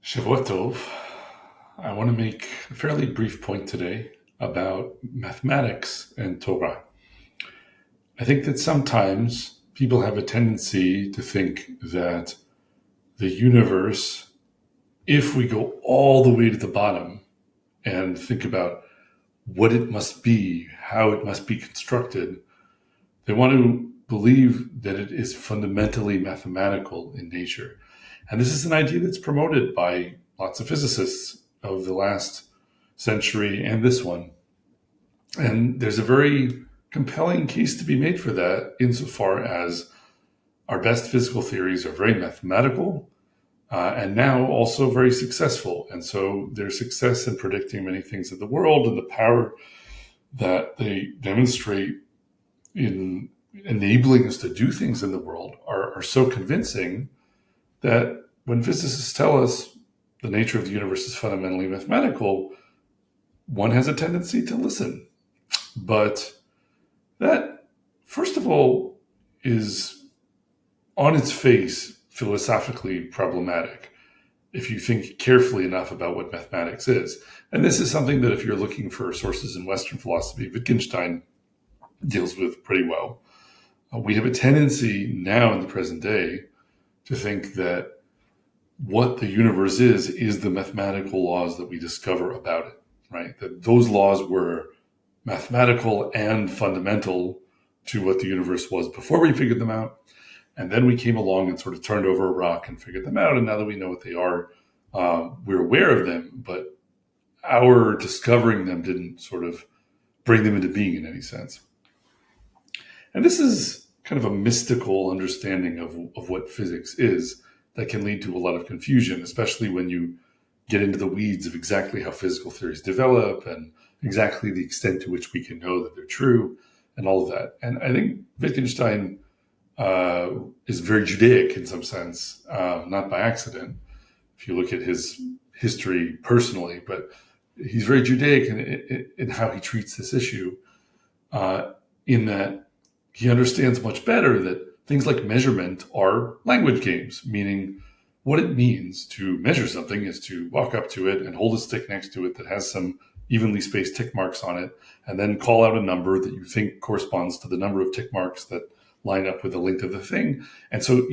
Shavua Tov. I want to make a fairly brief point today about mathematics and Torah. I think that sometimes people have a tendency to think that the universe, if we go all the way to the bottom and think about what it must be, how it must be constructed, they want to believe that it is fundamentally mathematical in nature. And this is an idea that's promoted by lots of physicists of the last century and this one. And there's a very compelling case to be made for that, insofar as our best physical theories are very mathematical and now also very successful. And so their success in predicting many things in the world and the power that they demonstrate in enabling us to do things in the world are so convincing that when physicists tell us the nature of the universe is fundamentally mathematical, one has a tendency to listen. But that, first of all, is on its face philosophically problematic if you think carefully enough about what mathematics is. And this is something that if you're looking for sources in Western philosophy, Wittgenstein deals with pretty well. We have a tendency now in the present day to think that what the universe is the mathematical laws that we discover about it, right? That those laws were mathematical and fundamental to what the universe was before we figured them out. And then we came along and sort of turned over a rock and figured them out. And now that we know what they are, we're aware of them, but our discovering them didn't sort of bring them into being in any sense. And this is kind of a mystical understanding of what physics is that can lead to a lot of confusion, especially when you get into the weeds of exactly how physical theories develop and exactly the extent to which we can know that they're true and all of that. And I think Wittgenstein is very Judaic in some sense, not by accident, if you look at his history personally, but he's very Judaic in how he treats this issue, in that he understands much better that things like measurement are language games, meaning what it means to measure something is to walk up to it and hold a stick next to it that has some evenly spaced tick marks on it, and then call out a number that you think corresponds to the number of tick marks that line up with the length of the thing. And so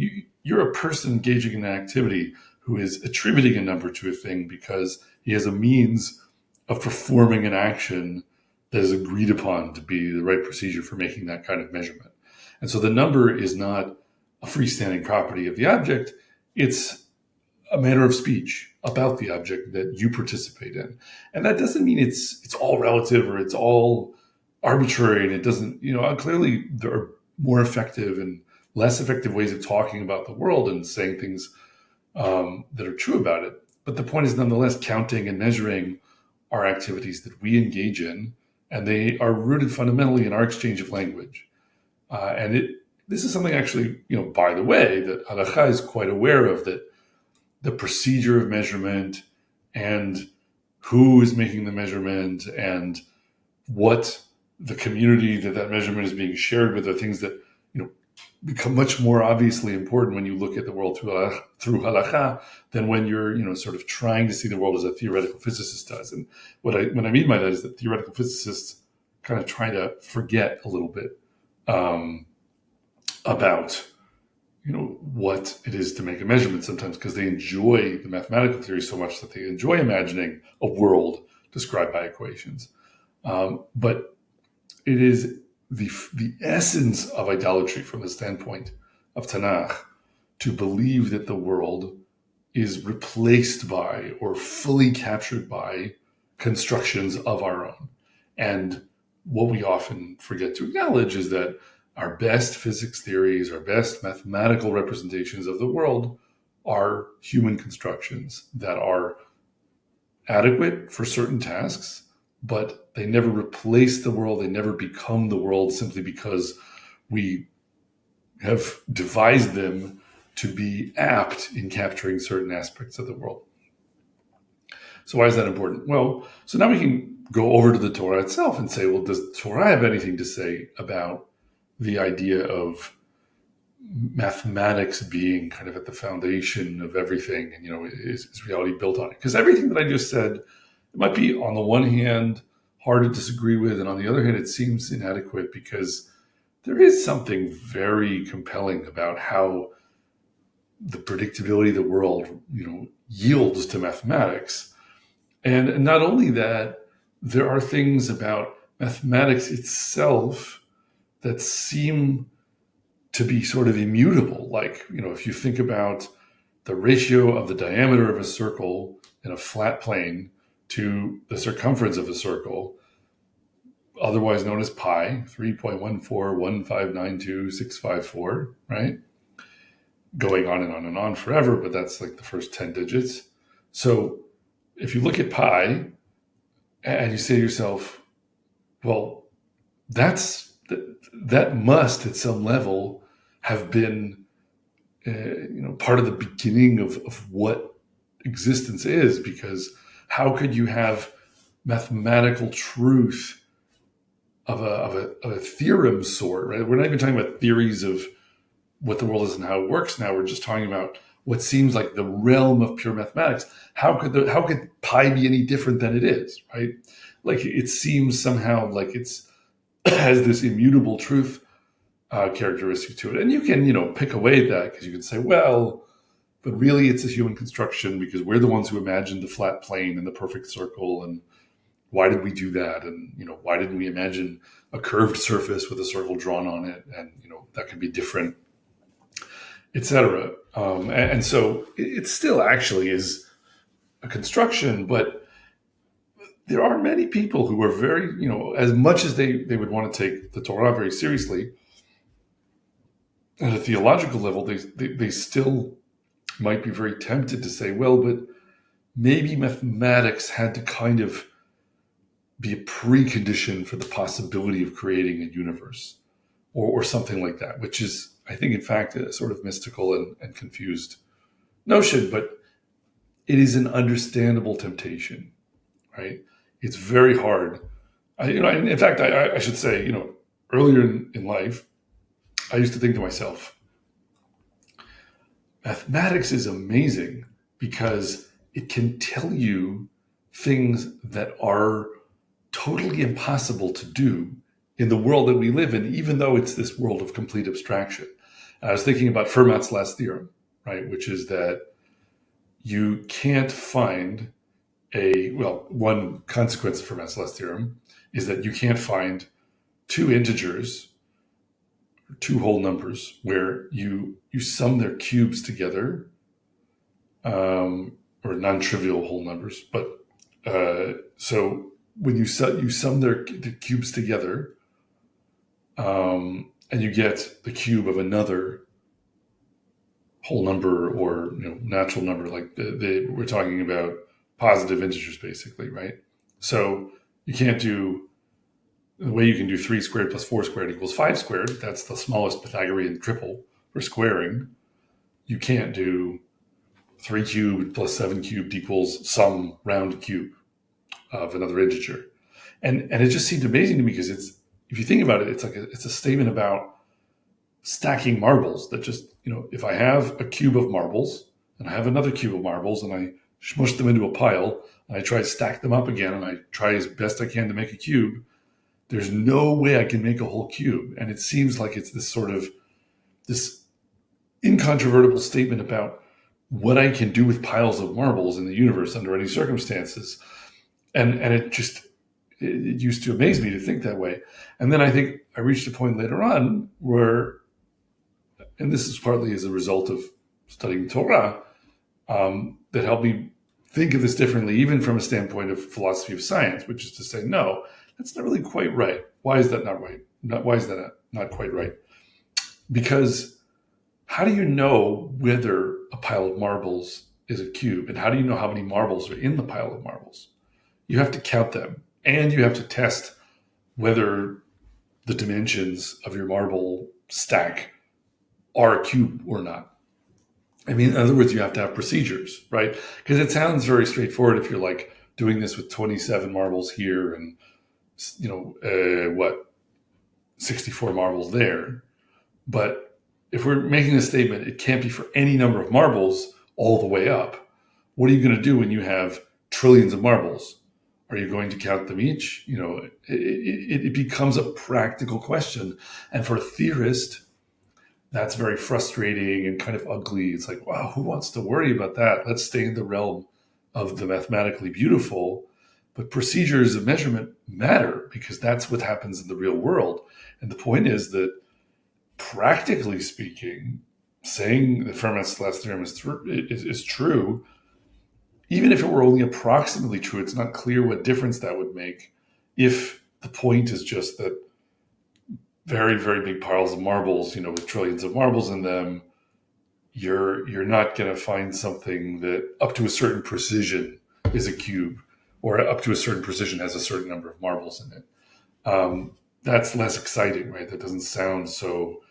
you're a person engaging in an activity who is attributing a number to a thing because he has a means of performing an action that is agreed upon to be the right procedure for making that kind of measurement. And so the number is not a freestanding property of the object. It's a manner of speech about the object that you participate in. And that doesn't mean it's all relative or it's all arbitrary. And it doesn't, clearly there are more effective and less effective ways of talking about the world and saying things that are true about it. But the point is, nonetheless, counting and measuring are activities that we engage in, and they are rooted fundamentally in our exchange of language. This is something actually, by the way, that Halakha is quite aware of, that the procedure of measurement and who is making the measurement and what the community that measurement is being shared with are things that, become much more obviously important when you look at the world through Halakha than when you're, sort of trying to see the world as a theoretical physicist does. And what I mean by that is that theoretical physicists kind of try to forget a little bit about what it is to make a measurement sometimes, because they enjoy the mathematical theory so much that they enjoy imagining a world described by equations. But it is the essence of idolatry from the standpoint of Tanakh to believe that the world is replaced by or fully captured by constructions of our own. And what we often forget to acknowledge is that our best physics theories, our best mathematical representations of the world are human constructions that are adequate for certain tasks, but they never replace the world. They never become the world simply because we have devised them to be apt in capturing certain aspects of the world. So why is that important? Well, so now we can go over to the Torah itself and say, well, does the Torah have anything to say about the idea of mathematics being kind of at the foundation of everything, and is reality built on it? Because everything that I just said, it might be on the one hand hard to disagree with, and on the other hand, it seems inadequate because there is something very compelling about how the predictability of the world, yields to mathematics. And not only that, there are things about mathematics itself that seem to be sort of immutable. Like, if you think about the ratio of the diameter of a circle in a flat plane to the circumference of a circle, otherwise known as pi, 3.141592654, right? Going on and on and on forever, but that's like the first 10 digits. So if you look at pi and you say to yourself, well, that must at some level have been part of the beginning of what existence is, because how could you have mathematical truth of a theorem sort, right? We're not even talking about theories of what the world is and how it works now. We're just talking about what seems like the realm of pure mathematics. How could pi be any different than it is, right? Like, it seems somehow like it's has this immutable truth characteristic to it. And you can, pick away at that, because you can say, well, but really it's a human construction because we're the ones who imagined the flat plane and the perfect circle. And why did we do that? And, why didn't we imagine a curved surface with a circle drawn on it? And, that could be different, etc. And so it still actually is a construction, but there are many people who are very, as much as they would want to take the Torah very seriously, at a theological level, they still might be very tempted to say, well, but maybe mathematics had to kind of be a precondition for the possibility of creating a universe, or something like that, which is, I think, in fact, a sort of mystical and confused notion, but it is an understandable temptation, right? It's very hard. In fact, I should say, earlier in life, I used to think to myself, mathematics is amazing because it can tell you things that are totally impossible to do in the world that we live in, even though it's this world of complete abstraction. And I was thinking about Fermat's last theorem, right? Which is that you can't find one consequence of Fermat's last theorem is that you can't find two integers, two whole numbers, where you sum their cubes together, or non-trivial whole numbers. But so when you sum the cubes together, and you get the cube of another whole number or natural number, like we're talking about positive integers, basically, right? So you can't do the way you can do 3 squared plus 4 squared equals 5 squared. That's the smallest Pythagorean triple for squaring. You can't do 3 cubed plus 7 cubed equals some round cube of another integer. And it just seemed amazing to me because if you think about it, it's a statement about stacking marbles that just, if I have a cube of marbles and I have another cube of marbles and I smush them into a pile and I try to stack them up again and I try as best I can to make a cube, there's no way I can make a whole cube. And it seems like it's this incontrovertible statement about what I can do with piles of marbles in the universe under any circumstances. And it used to amaze me to think that way. And then I think I reached a point later on where, and this is partly as a result of studying Torah, that helped me think of this differently, even from a standpoint of philosophy of science, which is to say, no, that's not really quite right. Why is that not right? Why is that not quite right? Because how do you know whether a pile of marbles is a cube? And how do you know how many marbles are in the pile of marbles? You have to count them. And you have to test whether the dimensions of your marble stack are a cube or not. I mean, in other words, you have to have procedures, right? Because it sounds very straightforward if you're like doing this with 27 marbles here and, 64 marbles there. But if we're making a statement, it can't be for any number of marbles all the way up. What are you going to do when you have trillions of marbles? Are you going to count them each? It becomes a practical question. And for a theorist, that's very frustrating and kind of ugly. It's like, wow, who wants to worry about that? Let's stay in the realm of the mathematically beautiful. But procedures of measurement matter because that's what happens in the real world. And the point is that, practically speaking, saying that Fermat's last theorem is true, even if it were only approximately true, it's not clear what difference that would make if the point is just that very, very big piles of marbles, with trillions of marbles in them, you're not going to find something that up to a certain precision is a cube, or up to a certain precision has a certain number of marbles in it. That's less exciting, right? That doesn't sound so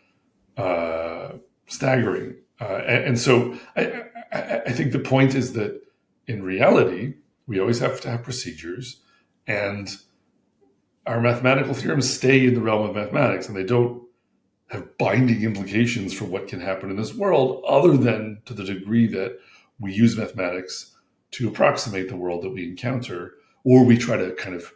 staggering. And so I think the point is that in reality, we always have to have procedures, and our mathematical theorems stay in the realm of mathematics, and they don't have binding implications for what can happen in this world, other than to the degree that we use mathematics to approximate the world that we encounter, or we try to kind of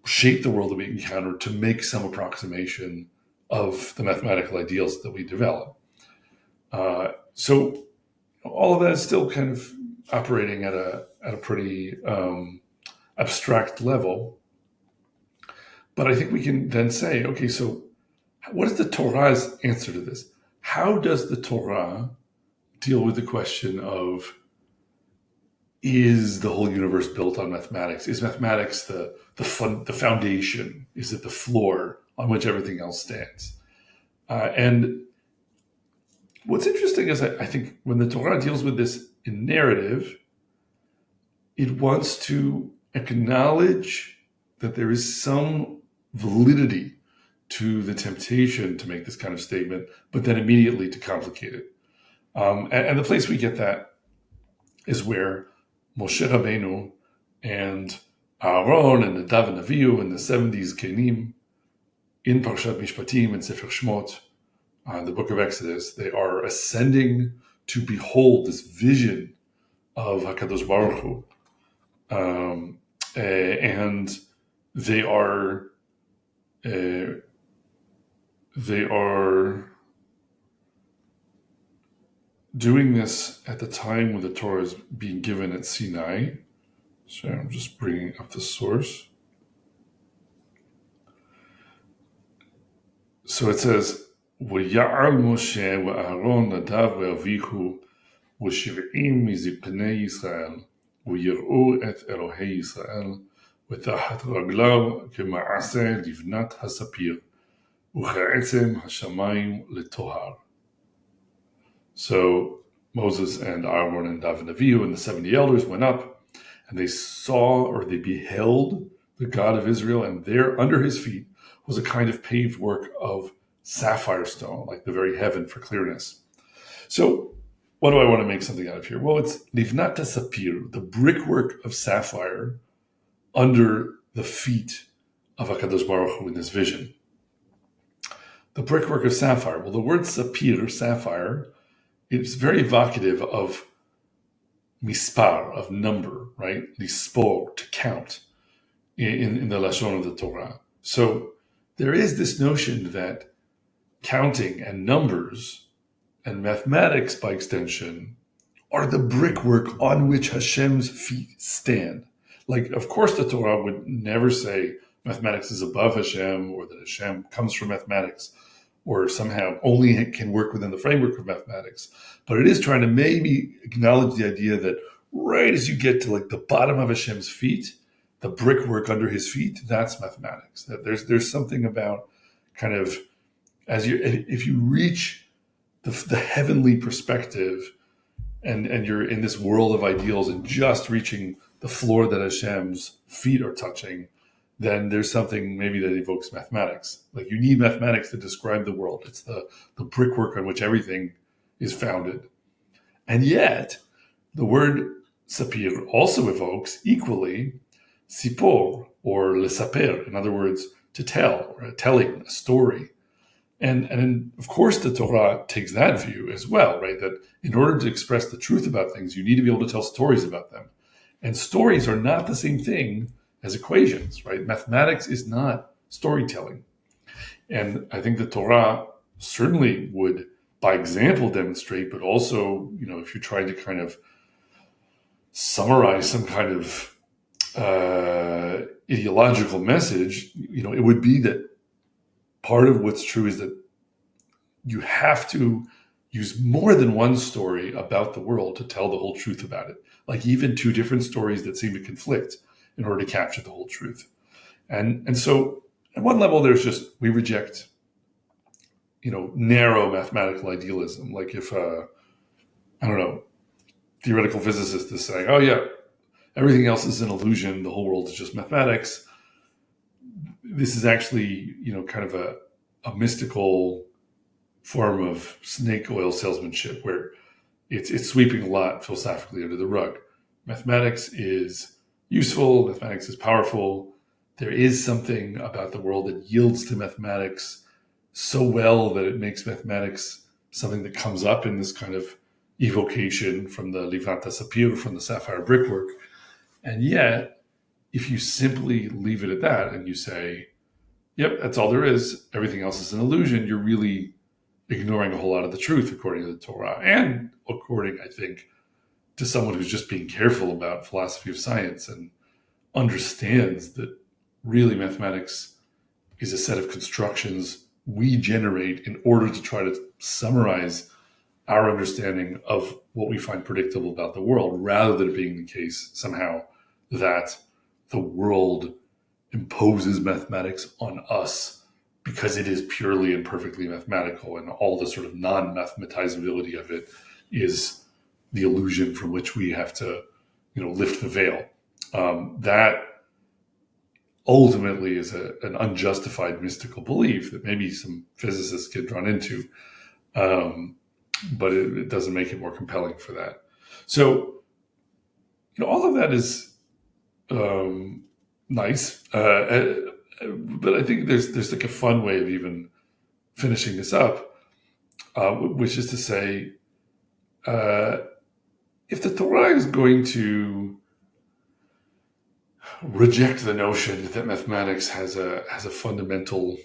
shape the world that we encounter to make some approximation of the mathematical ideals that we develop. So all of that is still kind of operating at a pretty abstract level. But I think we can then say, okay, so what is the Torah's answer to this? How does the Torah deal with the question of, is the whole universe built on mathematics? Is mathematics the foundation? Is it the floor on which everything else stands? And what's interesting is I think when the Torah deals with this in narrative, it wants to acknowledge that there is some validity to the temptation to make this kind of statement, but then immediately to complicate it. And the place we get that is where Moshe Rabbeinu and Aaron and Nadav and Avihu and the 70s Kenim in Parshat Mishpatim and Sefer Shmot, the book of Exodus, they are ascending to behold this vision of HaKadosh Baruch Hu. And they are doing this at the time when the Torah is being given at Sinai. So I'm just bringing up the source. So it says, "V'ya'al Moshe v'Aaron Nadav v'Avihu v'shiv'im mizipnei Yisrael v'yir'u et Elohei Yisrael v'tachat raglav k'ma'aseh livnat hasapir v'cha'etzem hashamayim letohar." So Moses and Aaron and Nadav and Avihu and the 70 elders went up, and they saw, or they beheld, the God of Israel, and there under his feet was a kind of paved work of sapphire stone, like the very heaven for clearness. So what do I want to make something out of here? Well, it's livnat sapir, the brickwork of sapphire under the feet of HaKadosh Baruch Hu in this vision. The brickwork of sapphire. Well, the word sapir, sapphire, it's very evocative of mispar, of number, right? Lispor, to count, in the Lashon of the Torah. So there is this notion that counting and numbers and mathematics, by extension, are the brickwork on which Hashem's feet stand. Like, of course, the Torah would never say mathematics is above Hashem, or that Hashem comes from mathematics, or somehow only can work within the framework of mathematics. But it is trying to maybe acknowledge the idea that right as you get to like the bottom of Hashem's feet, the brickwork under his feet, that's mathematics. That there's something about kind of, if you reach the heavenly perspective, and you're in this world of ideals and just reaching the floor that Hashem's feet are touching, then there's something maybe that evokes mathematics. Like, you need mathematics to describe the world. It's the brickwork on which everything is founded. And yet, the word sapir also evokes equally sipor, or lesaper, in other words, to tell, or a telling, a story. And of course, the Torah takes that view as well, right? That in order to express the truth about things, you need to be able to tell stories about them. And stories are not the same thing as equations, right? Mathematics is not storytelling. And I think the Torah certainly would, by example, demonstrate, but also, if you're trying to kind of summarize some kind of ideological message, it would be that part of what's true is that you have to use more than one story about the world to tell the whole truth about it. Like even two different stories that seem to conflict in order to capture the whole truth. And so at one level, we reject, narrow mathematical idealism. Like if, theoretical physicist is saying, oh yeah, everything else is an illusion, the whole world is just mathematics. This is actually, kind of a mystical form of snake oil salesmanship where it's sweeping a lot philosophically under the rug. Mathematics is useful, mathematics is powerful. There is something about the world that yields to mathematics so well that it makes mathematics something that comes up in this kind of evocation from the Livanta Sapir, from the sapphire brickwork. And yet, if you simply leave it at that and you say, yep, that's all there is, everything else is an illusion, you're really ignoring a whole lot of the truth according to the Torah, and according, I think, to someone who's just being careful about philosophy of science and understands that really mathematics is a set of constructions we generate in order to try to summarize our understanding of what we find predictable about the world, rather than it being the case somehow that the world imposes mathematics on us because it is purely and perfectly mathematical, and all the sort of non-mathematizability of it is the illusion from which we have to, lift the veil. That ultimately is an unjustified mystical belief that maybe some physicists get drawn into, but it doesn't make it more compelling for that. So, all of that is nice, but I think there's like a fun way of even finishing this up, which is to say, if the Torah is going to reject the notion that mathematics has a fundamental,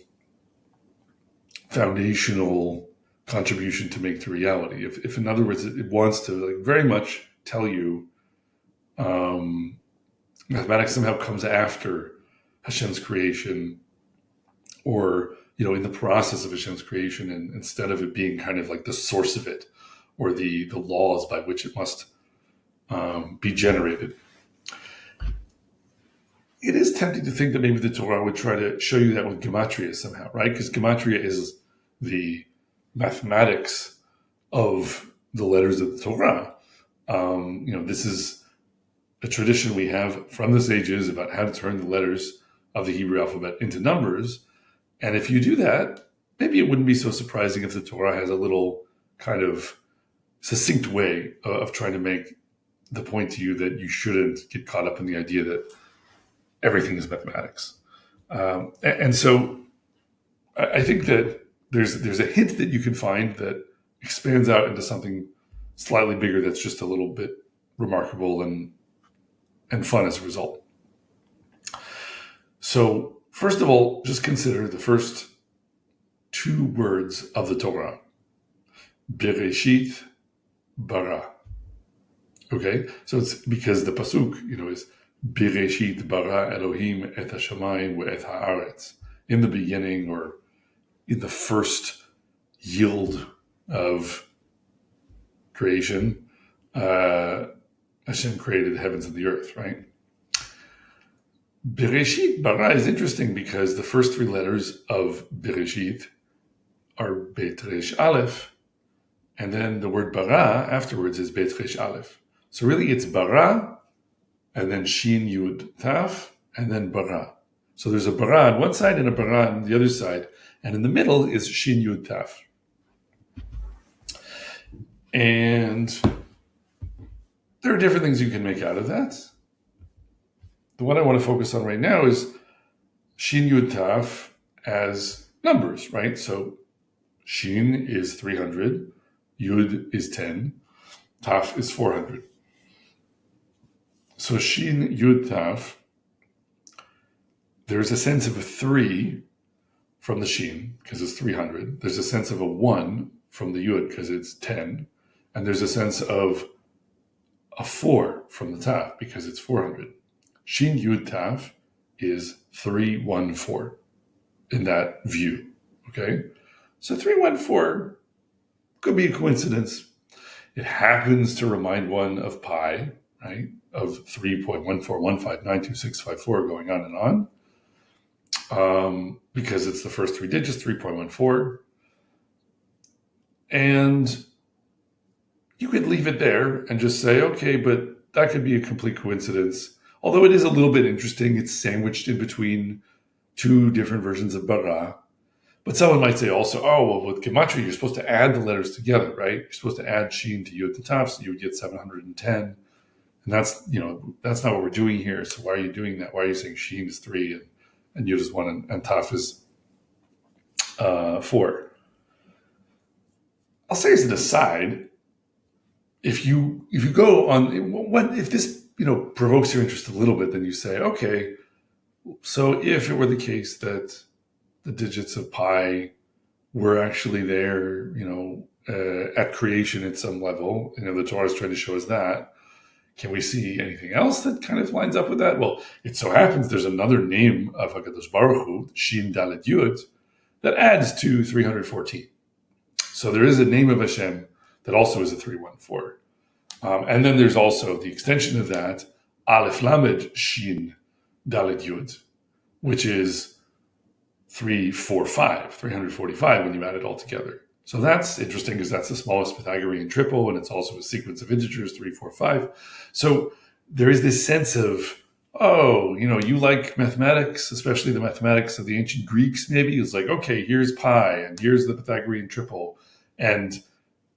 foundational contribution to make to reality, if in other words it wants to very much tell you mathematics somehow comes after Hashem's creation, or in the process of Hashem's creation, and instead of it being kind of like the source of it, or the laws by which it must be generated. It is tempting to think that maybe the Torah would try to show you that with Gematria somehow, right? Because Gematria is the mathematics of the letters of the Torah. This is a tradition we have from the sages about how to turn the letters of the Hebrew alphabet into numbers. And if you do that, maybe it wouldn't be so surprising if the Torah has a little kind of succinct way of trying to make the point to you that you shouldn't get caught up in the idea that everything is mathematics. And so I think that there's a hint that you can find that expands out into something slightly bigger that's just a little bit remarkable and fun as a result. So first of all, just consider the first two words of the Torah. Bereshit, bara. Okay, so it's because the pasuk, is Bereshit bara Elohim et hashamayim ve'et haaretz. In the beginning, or in the first yield of creation, Hashem created the heavens and the earth, right? Bereshit bara is interesting because the first three letters of Bereshit are Bet Resh Aleph, and then the word bara afterwards is Bet Resh Aleph. So really it's bara, and then Shin Yud Taf, and then bara. So there's a bara on one side and a bara on the other side, and in the middle is Shin Yud Taf. And there are different things you can make out of that. The one I want to focus on right now is Shin Yud Taf as numbers, right? So Shin is 300, Yud is 10, Taf is 400. So Shin, Yud, Taf, there's a sense of a 3 from the Shin, because it's 300. There's a sense of a 1 from the Yud, because it's 10. And there's a sense of a 4 from the Taf, because it's 400. Shin, Yud, Taf is 314 in that view. Okay? So 314 could be a coincidence. It happens to remind one of pi, right? Of 3.141592654 going on and on. Because it's the first 3 digits, 3.14. And you could leave it there and just say, okay, but that could be a complete coincidence. Although it is a little bit interesting, it's sandwiched in between 2 different versions of bara. But someone might say also, oh, well, with Gematria, you're supposed to add the letters together, right? You're supposed to add Shin to Yud to Taf, so you would get 710. And that's not what we're doing here. So why are you doing that? Why are you saying Shin is 3 and Yud is 1 and Taf is 4? I'll say as an aside, if you go on, if this provokes your interest a little bit, then you say, okay, so if it were the case that the digits of pi were actually there, at creation at some level, the Torah is trying to show us that. Can we see anything else that kind of lines up with that? Well, it so happens there's another name of HaKadosh Baruch Hu, Shin Dalet Yud, that adds to 314. So there is a name of Hashem that also is a 314. And then there's also the extension of that, Aleph Lamed Shin Dalet Yud, which is 345 when you add it all together. So that's interesting because that's the smallest Pythagorean triple, and it's also a sequence of integers, 3, 4, 5. So there is this sense of, you like mathematics, especially the mathematics of the ancient Greeks, maybe. It's like, okay, here's pi, and here's the Pythagorean triple. And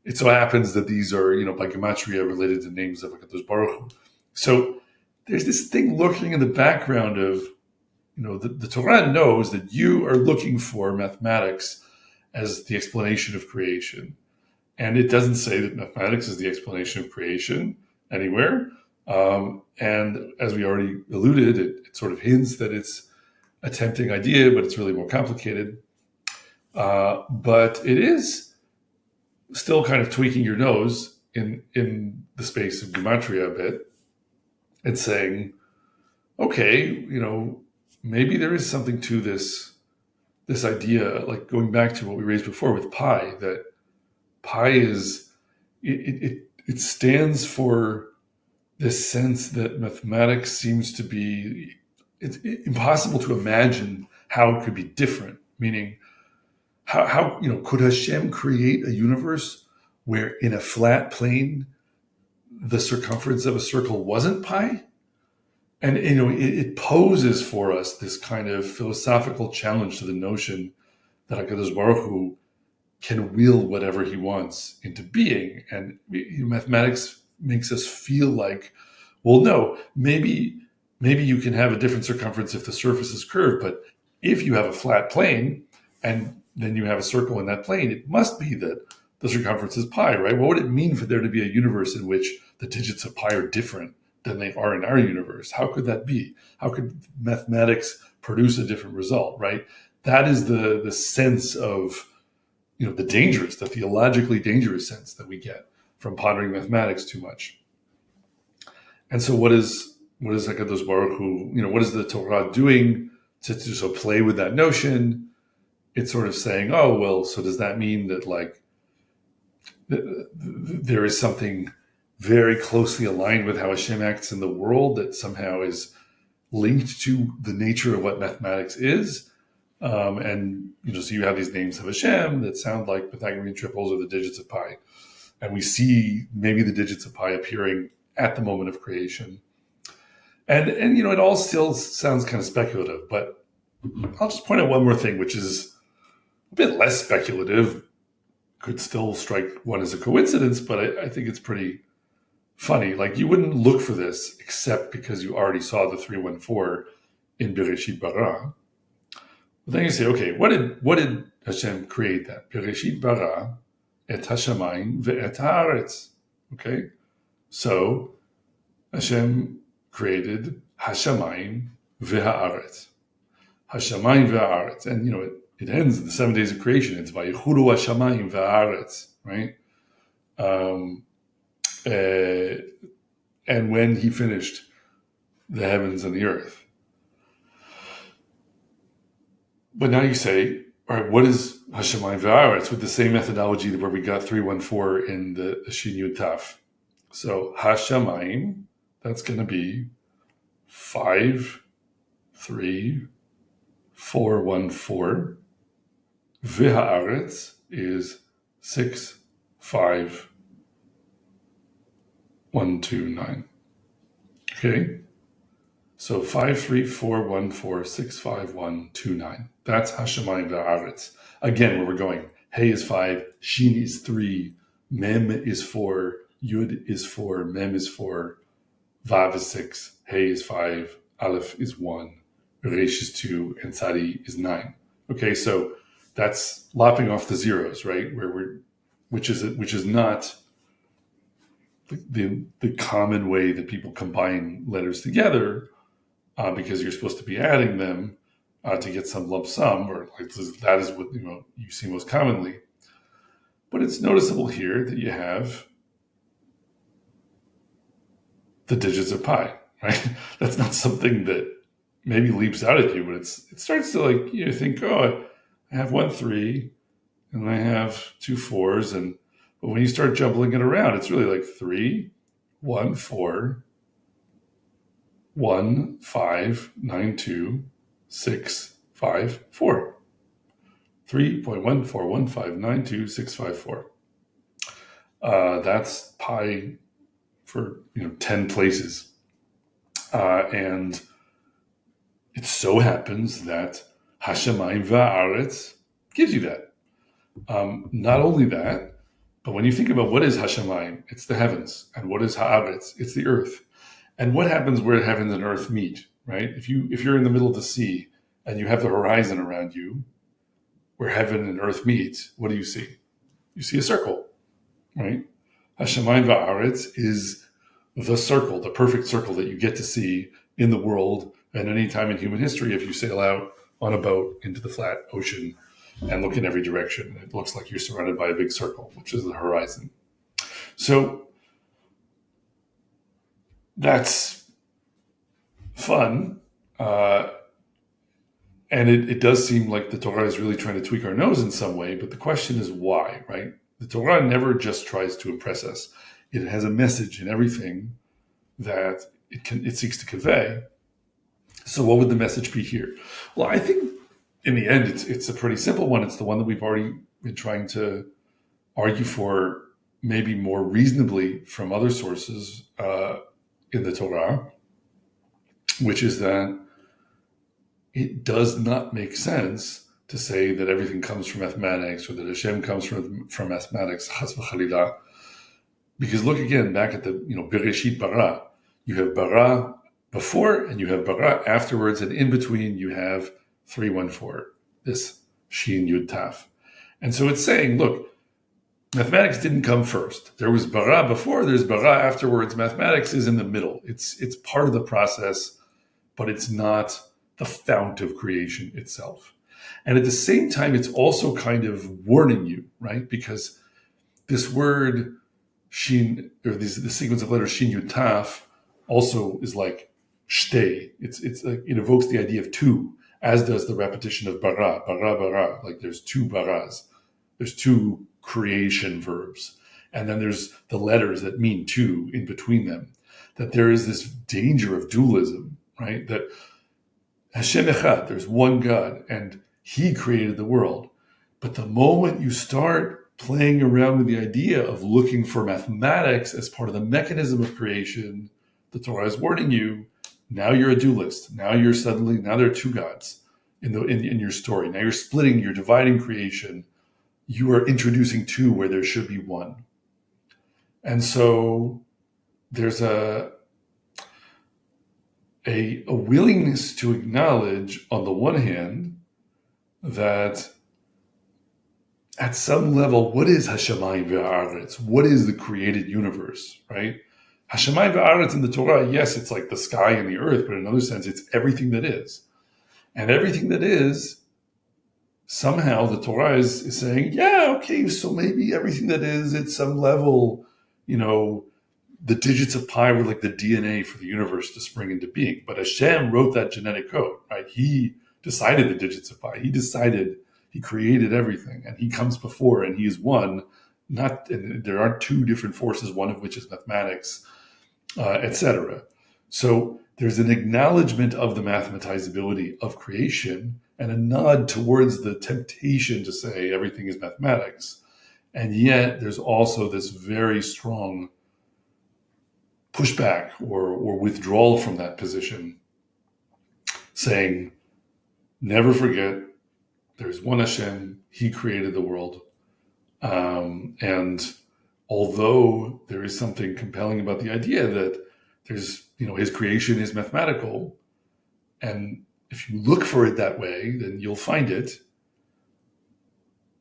it so happens that these are, by Gematria related to names of HaKadosh Baruch Hu. So there's this thing lurking in the background of, the Torah knows that you are looking for mathematics as the explanation of creation. And it doesn't say that mathematics is the explanation of creation anywhere. And as we already alluded, it sort of hints that it's a tempting idea, but it's really more complicated. But it is still kind of tweaking your nose in the space of Gematria a bit and saying, okay, maybe there is something to this idea, like going back to what we raised before with pi, that pi is, it stands for this sense that mathematics seems to be, it's impossible to imagine how it could be different, meaning how could Hashem create a universe where in a flat plane, the circumference of a circle wasn't pi? And, it poses for us this kind of philosophical challenge to the notion that HaKadosh Baruch Hu can will whatever he wants into being. And mathematics makes us feel like, well, no, maybe you can have a different circumference if the surface is curved, but if you have a flat plane and then you have a circle in that plane, it must be that the circumference is pi, right? What would it mean for there to be a universe in which the digits of pi are different than they are in our universe? How could that be? How could mathematics produce a different result, right? That is the sense of, the dangerous, the theologically dangerous sense that we get from pondering mathematics too much. And so what is HaKadosh Baruch Hu, what is the Torah doing to sort of play with that notion? It's sort of saying, oh, well, so does that mean that there is something very closely aligned with how Hashem acts in the world that somehow is linked to the nature of what mathematics is? And so you have these names of Hashem that sound like Pythagorean triples or the digits of pi. And we see maybe the digits of pi appearing at the moment of creation. And it all still sounds kind of speculative, but I'll just point out one more thing, which is a bit less speculative, could still strike one as a coincidence, but I think it's pretty funny. Like, you wouldn't look for this except because you already saw the 314 in Bereshit Bara. But then you say, okay, what did Hashem create that? Bereshit bara et hashamayim ve'et haaretz. Okay, so Hashem created hashamayim ve'haaretz. Hashamayim ve'haaretz, and it ends in the 7 days of creation. It's vayichuru hashamayim ve'haaretz, right? And when he finished the heavens and the earth. But now you say, all right, what is Hashemayim V'Haaretz with the same methodology where we got 314 in the Shin Yud Taf? So Hashemayim, that's going to be 5, 3, 4, 1, 4. V'Haaretz is 6, 5, 1, 2, 9. Okay? So 5, 3, 4, 1, 4, 6, 5, 1, 2, 9. That's Hashemayim V'Haaretz. Again, where we're going. Hey is 5, Shin is 3, Mem is 4, Yud is 4, Mem is 4, Vav is 6, Hey is 5, Aleph is 1, Resh is 2, and Tzadi is 9. Okay, so that's lopping off the zeros, right? Which is not the common way that people combine letters together, because you're supposed to be adding them to get some lump sum, or that is what you see most commonly. But it's noticeable here that you have the digits of pi, right? That's not something that maybe leaps out at you, but it starts to think, oh, I have 1 3, and I have 2 4s, but when you start jumbling it around, it's really like 3, 1 4, 1 5 9 2 6 5 4. 3.141592654. That's pi for 10 places, and it so happens that Hashemayim V'Haaretz gives you that. Not only that, but when you think about what is Hashemayim, it's the heavens, and what is Haaretz, it's the earth. And what happens where heavens and earth meet, right? If you're in the middle of the sea and you have the horizon around you, where heaven and earth meet, what do you see? You see a circle, right? Hashemayim V'Haaretz is the circle, the perfect circle that you get to see in the world at any time in human history if you sail out on a boat into the flat ocean and look in every direction. It looks like you're surrounded by a big circle, which is the horizon. So that's fun. And it does seem like the Torah is really trying to tweak our nose in some way, but the question is why, right? The Torah never just tries to impress us. It has a message in everything that it seeks to convey. So what would the message be here? Well, I think in the end, it's a pretty simple one. It's the one that we've already been trying to argue for maybe more reasonably from other sources in the Torah, which is that it does not make sense to say that everything comes from mathematics or that Hashem comes from mathematics, chas v'chalila. Because look again back at the Bereshit bara. You have bara before and you have bara afterwards, and in between you have 314, this Shin Yud Taf. And so it's saying, look, mathematics didn't come first. There was bara before, there's bara afterwards. Mathematics is in the middle. It's part of the process, but it's not the fount of creation itself. And at the same time, it's also kind of warning you, right? Because this word Shin, or the sequence of letters Shin Yud Taf, also is like shtei. It's like, it evokes the idea of two, as does the repetition of bara, bara, bara. Like there's two baras. There's two creation verbs. And then there's the letters that mean two in between them. That there is this danger of dualism, right? That Hashem Echad, there's one God, and He created the world. But the moment you start playing around with the idea of looking for mathematics as part of the mechanism of creation, the Torah is warning you, now you're a dualist. Now there are two gods in your story. Now you're splitting, you're dividing creation. You are introducing two where there should be one. And so there's a willingness to acknowledge, on the one hand, that at some level, what is Hashemayim ve'aretz? What is the created universe, right? Hashemayim ve'aretz in the Torah, yes, it's like the sky and the earth, but in another sense, it's everything that is. And everything that is, somehow the Torah is saying, yeah, okay, so maybe everything that is at some level, the digits of pi were like the DNA for the universe to spring into being. But Hashem wrote that genetic code, right? He decided the digits of pi. He created everything, and he comes before, and he is one. And there aren't two different forces, one of which is mathematics, etc. So there's an acknowledgement of the mathematizability of creation and a nod towards the temptation to say everything is mathematics. And yet there's also this very strong pushback or withdrawal from that position, saying, never forget, there's one Hashem, he created the world. And although there is something compelling about the idea that there's, his creation is mathematical, and if you look for it that way, then you'll find it.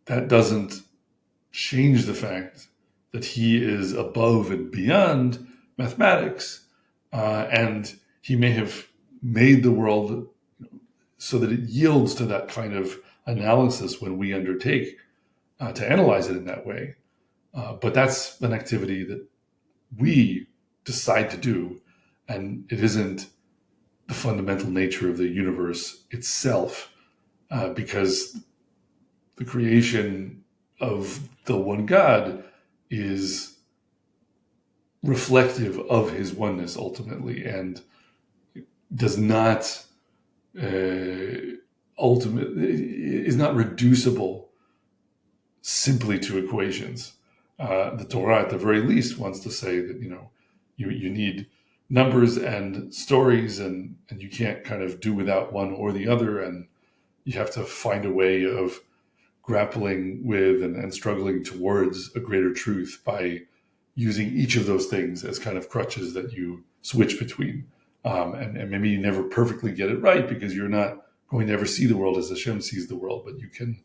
That doesn't change the fact that he is above and beyond mathematics, and he may have made the world so that it yields to that kind of analysis when we undertake to analyze it in that way. But that's an activity that we decide to do, and it isn't the fundamental nature of the universe itself, because the creation of the one God is reflective of his oneness ultimately, and does not ultimately is not reducible simply to equations. The Torah, at the very least, wants to say that you need numbers and stories, and you can't kind of do without one or the other, and you have to find a way of grappling with and struggling towards a greater truth by using each of those things as kind of crutches that you switch between. And maybe you never perfectly get it right because you're not going to ever see the world as Hashem sees the world, but you can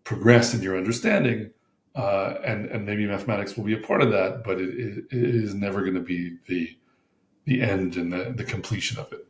progress in your understanding, and maybe mathematics will be a part of that, but it is never going to be the end and the completion of it.